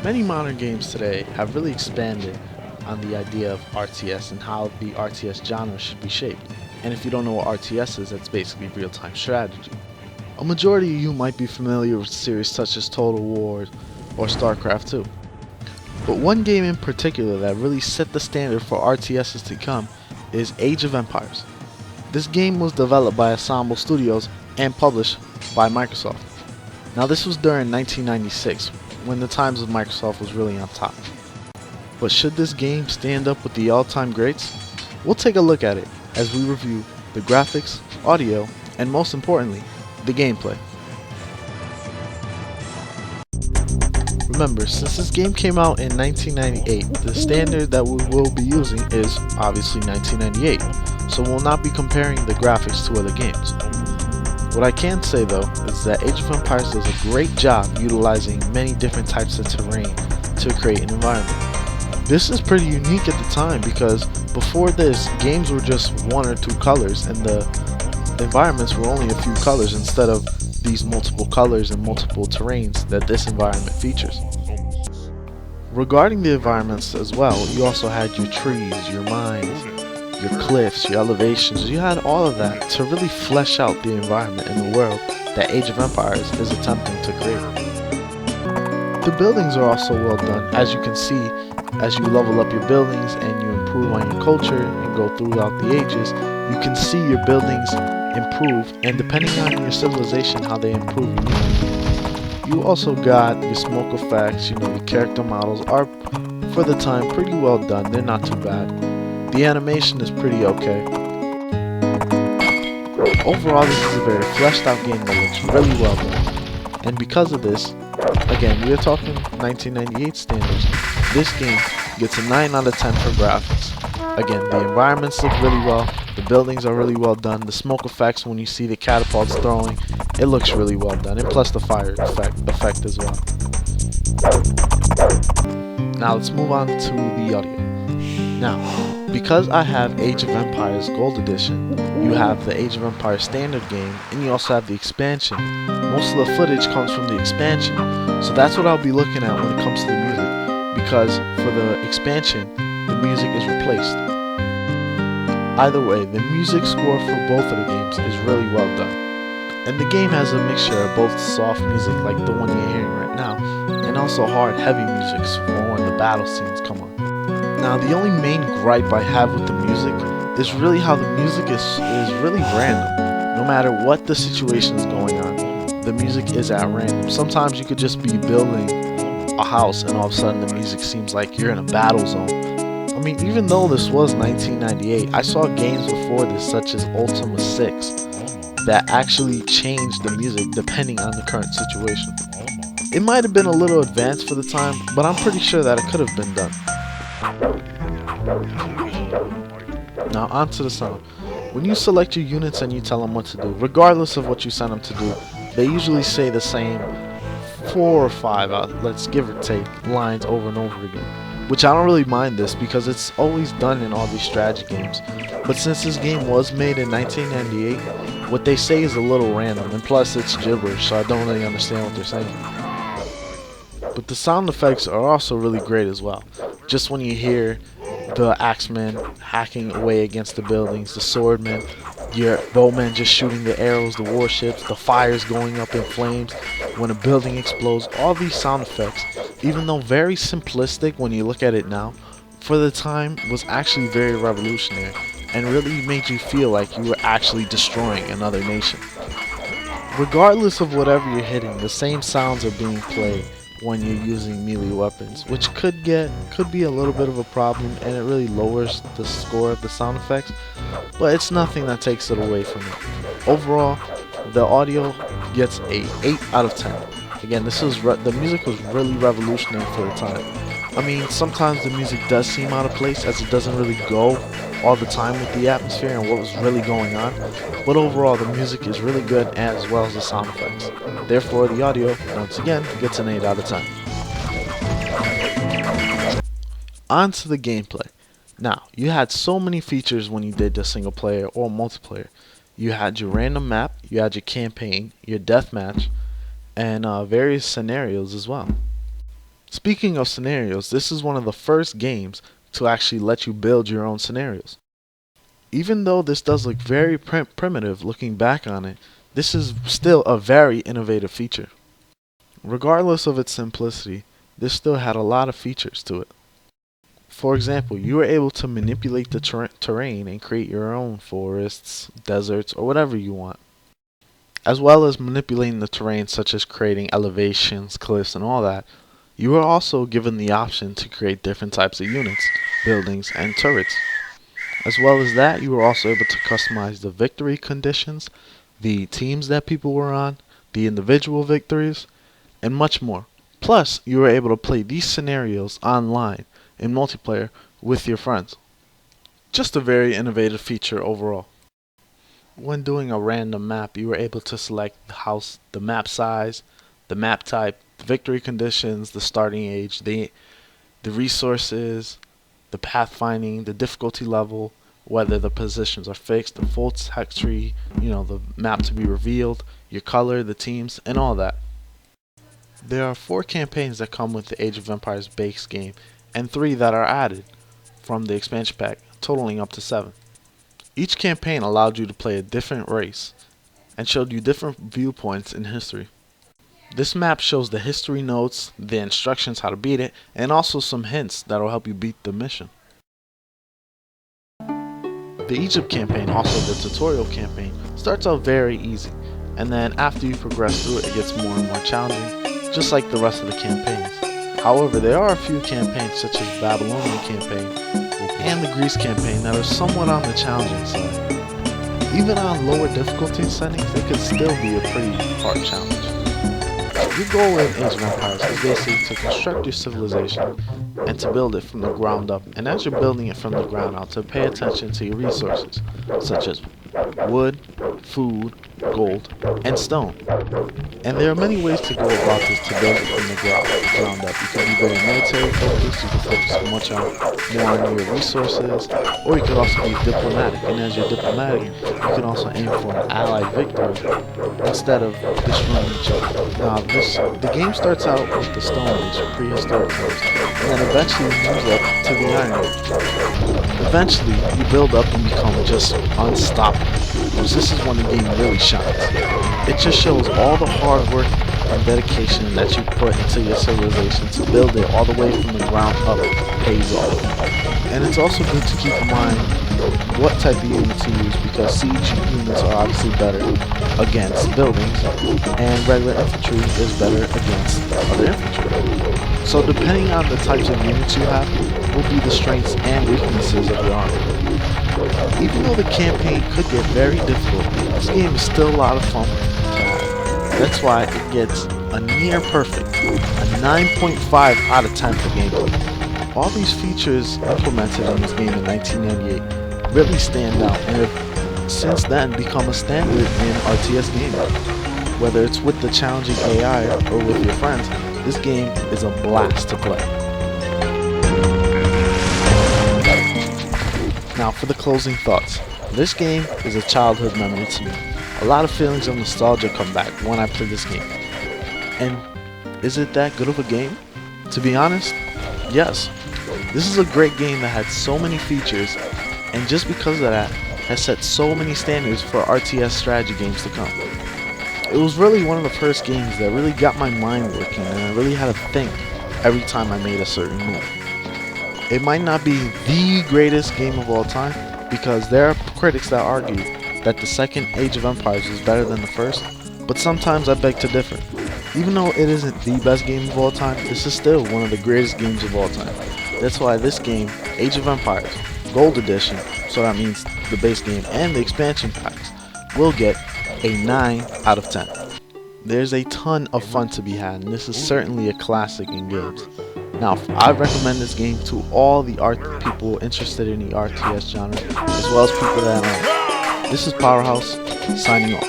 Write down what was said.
Many modern games today have really expanded on the idea of RTS and how the RTS genre should be shaped. And if you don't know what RTS is, that's basically real-time strategy. A majority of you might be familiar with series such as Total War or StarCraft 2. But one game in particular that really set the standard for RTSs to come is Age of Empires. This game was developed by Ensemble Studios and published by Microsoft. Now this was during 1996, when the times of Microsoft was really on top. But should this game stand up with the all-time greats? We'll take a look at it as we review the graphics, audio, and most importantly, the gameplay. Remember, since this game came out in 1998, the standard that we will be using is obviously 1998, so we'll not be comparing the graphics to other games. What I can say though is that Age of Empires does a great job utilizing many different types of terrain to create an environment. This is pretty unique at the time because before this, games were just one or two colors and the environments were only a few colors instead of these multiple colors and multiple terrains that this environment features. Regarding the environments as well, you also had your trees, your mines, your cliffs, your elevations. You had all of that to really flesh out the environment and the world that Age of Empires is attempting to create. The buildings are also well done, as you can see, as you level up your buildings and you improve on your culture and go throughout the ages, you can see your buildings improve, and depending on your civilization, how they improve your unit. You also got your smoke effects, your character models are, for the time, pretty well done. They're not too bad. The animation is pretty okay. Overall, this is a very fleshed out game that looks really well done. And because of this, again, we are talking 1998 standards, this game gets a 9 out of 10 for graphics. Again, the environments look really well, the buildings are really well done, the smoke effects when you see the catapults throwing, it looks really well done, and plus the fire effect as well. Now let's move on to the audio. Now, because I have Age of Empires Gold Edition, you have the Age of Empires Standard game, and you also have the expansion. Most of the footage comes from the expansion, so that's what I'll be looking at when it comes to the music, because for the expansion, the music is replaced. Either way, the music score for both of the games is really well done. And the game has a mixture of both soft music like the one you're hearing right now, and also hard, heavy music for when the battle scenes come on. Now, the only main gripe I have with the music is really how the music is really random. No matter what the situation is going on, the music is at random. Sometimes you could just be building a house and all of a sudden the music seems like you're in a battle zone. I mean, even though this was 1998, I saw games before this such as Ultima 6 that actually changed the music depending on the current situation. It might have been a little advanced for the time, but I'm pretty sure that it could have been done. Now onto the sound. When you select your units and you tell them what to do, regardless of what you send them to do, they usually say the same 4 or 5, let's give or take, lines over and over again. Which I don't really mind this because it's always done in all these strategy games. But since this game was made in 1998, what they say is a little random, and plus it's gibberish, so I don't really understand what they're saying. But the sound effects are also really great as well. Just when you hear the axemen hacking away against the buildings, the swordmen, your bowmen just shooting the arrows, the warships, the fires going up in flames, when a building explodes, all these sound effects, even though very simplistic when you look at it now, for the time was actually very revolutionary and really made you feel like you were actually destroying another nation. Regardless of whatever you're hitting, the same sounds are being played when you're using melee weapons, which could be a little bit of a problem, and it really lowers the score of the sound effects, but it's nothing that takes it away from it. Overall, the audio gets a 8 out of 10. Again, the music was really revolutionary for the time. I mean, sometimes the music does seem out of place as it doesn't really go all the time with the atmosphere and what was really going on, but overall the music is really good as well as the sound effects. Therefore, the audio, once again, gets an 8 out of 10. On to the gameplay. Now, you had so many features when you did the single player or multiplayer. You had your random map, you had your campaign, your deathmatch, and various scenarios as well. Speaking of scenarios, this is one of the first games to actually let you build your own scenarios. Even though this does look very primitive looking back on it, this is still a very innovative feature. Regardless of its simplicity, this still had a lot of features to it. For example, you were able to manipulate the terrain and create your own forests, deserts, or whatever you want. As well as manipulating the terrain such as creating elevations, cliffs, and all that, you were also given the option to create different types of units, buildings, and turrets. As well as that, you were also able to customize the victory conditions, the teams that people were on, the individual victories, and much more. Plus, you were able to play these scenarios online in multiplayer with your friends. Just a very innovative feature overall. When doing a random map, you were able to select the house, the map size, the map type, the victory conditions, the starting age, the resources, the pathfinding, the difficulty level, whether the positions are fixed, the full text tree, the map to be revealed, your color, the teams, and all that. There are 4 campaigns that come with the Age of Empires base game, and 3 that are added from the expansion pack, totaling up to 7. Each campaign allowed you to play a different race, and showed you different viewpoints in history. This map shows the history notes, the instructions how to beat it, and also some hints that will help you beat the mission. The Egypt campaign, also the tutorial campaign, starts out very easy, and then after you progress through it, it gets more and more challenging, just like the rest of the campaigns. However, there are a few campaigns such as Babylonian campaign and the Greece campaign that are somewhat on the challenging side. Even on lower difficulty settings, it could still be a pretty hard challenge. Your goal in Age of Empires is basically to construct your civilization and to build it from the ground up. And as you're building it from the ground out, to pay attention to your resources, such as wood, food, gold, and stone. And there are many ways to go about this to build it from the ground up. You can be very military focused, you can focus more on your resources, or you can also be diplomatic. And as you're diplomatic, you can also aim for an allied victory instead of destroying each other. Now, the game starts out with the Stone Age, prehistoric times, and then eventually moves up to the Iron Age. Eventually, you build up and become just unstoppable. Because this is when the game really shines. It just shows all the hard work and dedication that you put into your civilization to build it all the way from the ground up pays off. And it's also good to keep in mind what type of units to use, because siege units are obviously better against buildings and regular infantry is better against other infantry. So depending on the types of units you have will be the strengths and weaknesses of your army. Even though the campaign could get very difficult, this game is still a lot of fun to have. That's why it gets a near perfect, a 9.5 out of 10 for gameplay. All these features implemented in this game in 1998 really stand out and have since then become a standard in RTS gaming. Whether it's with the challenging AI or with your friends, this game is a blast to play. Now for the closing thoughts. This game is a childhood memory to me. A lot of feelings of nostalgia come back when I play this game. And is it that good of a game? To be honest, yes. This is a great game that had so many features, and just because of that, has set so many standards for RTS strategy games to come. It was really one of the first games that really got my mind working, and I really had to think every time I made a certain move. It might not be the greatest game of all time, because there are critics that argue that the second Age of Empires is better than the first, but sometimes I beg to differ. Even though it isn't the best game of all time, this is still one of the greatest games of all time. That's why this game, Age of Empires, Gold Edition, so that means the base game and the expansion packs, will get a 9 out of 10. There's a ton of fun to be had, and this is certainly a classic in games. Now, I recommend this game to all the people interested in the RTS genre, as well as people that aren't. This is Pow3rh0use, signing off.